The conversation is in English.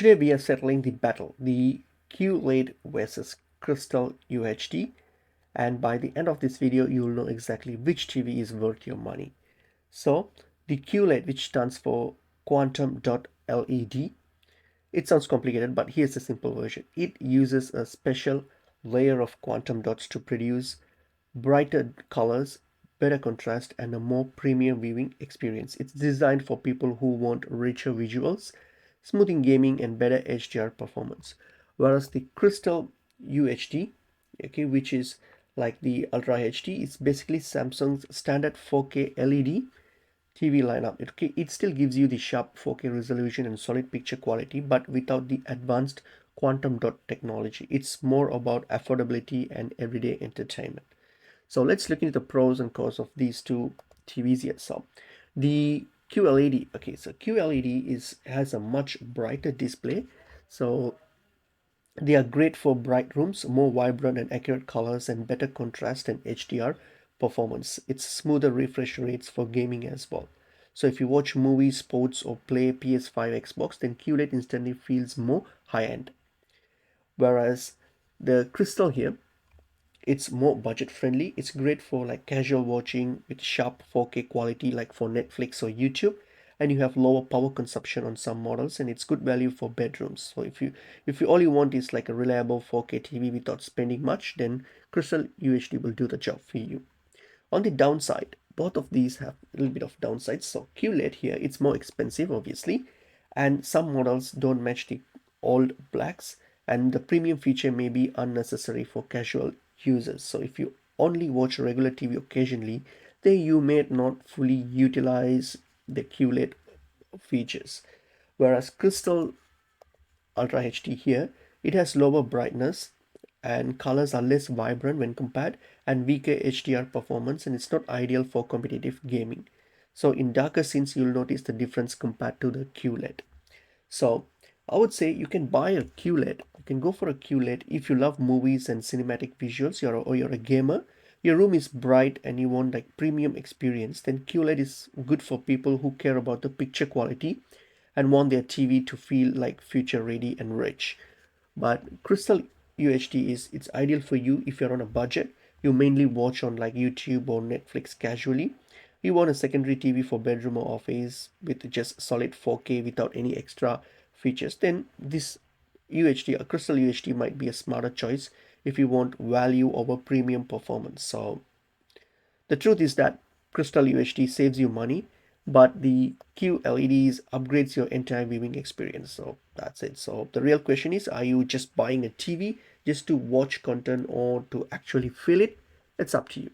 Today we are settling the battle, the QLED versus Crystal UHD, and by the end of this video you will know exactly which TV is worth your money. So the QLED, which stands for Quantum Dot LED, it sounds complicated, but here's a simple version. It uses a special layer of quantum dots to produce brighter colors, better contrast, and a more premium viewing experience. It's designed for people who want richer visuals, smoothing gaming, and better HDR performance. Whereas the Crystal UHD, okay, which is like the Ultra HD, is basically Samsung's standard 4K LED TV lineup. It still gives you the sharp 4K resolution and solid picture quality, but without the advanced quantum dot technology. It's more about affordability and everyday entertainment. So let's look into the pros and cons of these two TVs here. So the QLED, okay, so QLED has a much brighter display. So they are great for bright rooms, more vibrant and accurate colors, and better contrast and HDR performance. It's smoother refresh rates for gaming as well. So if you watch movies, sports, or play PS5, Xbox, then QLED instantly feels more high-end. Whereas the Crystal here, it's more budget friendly. It's great for like casual watching with sharp 4K quality like for Netflix or YouTube, and you have lower power consumption on some models, and it's good value for bedrooms. So if you all you want is like a reliable 4K TV without spending much, then Crystal UHD will do the job for you. On the downside, both of these have a little bit of downsides. So QLED here, it's more expensive obviously, and some models don't match the old blacks, and the premium feature may be unnecessary for casual users. So if you only watch regular TV occasionally, then you may not fully utilize the QLED features. Whereas Crystal Ultra HD here, it has lower brightness and colors are less vibrant when compared, and weaker HDR performance, and it's not ideal for competitive gaming. So in darker scenes you'll notice the difference compared to the QLED. So I would say you can buy a QLED. You can go for a QLED if you love movies and cinematic visuals, or you're a gamer, your room is bright and you want like premium experience, then QLED is good for people who care about the picture quality and want their TV to feel like future ready and rich. But Crystal UHD it's ideal for you if you're on a budget. You mainly watch on like YouTube or Netflix casually. You want a secondary TV for bedroom or office with just solid 4K without any extra features. Then this UHD, a Crystal UHD, might be a smarter choice if you want value over premium performance. So the truth is that Crystal UHD saves you money, but the QLEDs upgrades your entire viewing experience. So that's it. So the real question is, are you just buying a TV just to watch content or to actually feel it? It's up to you.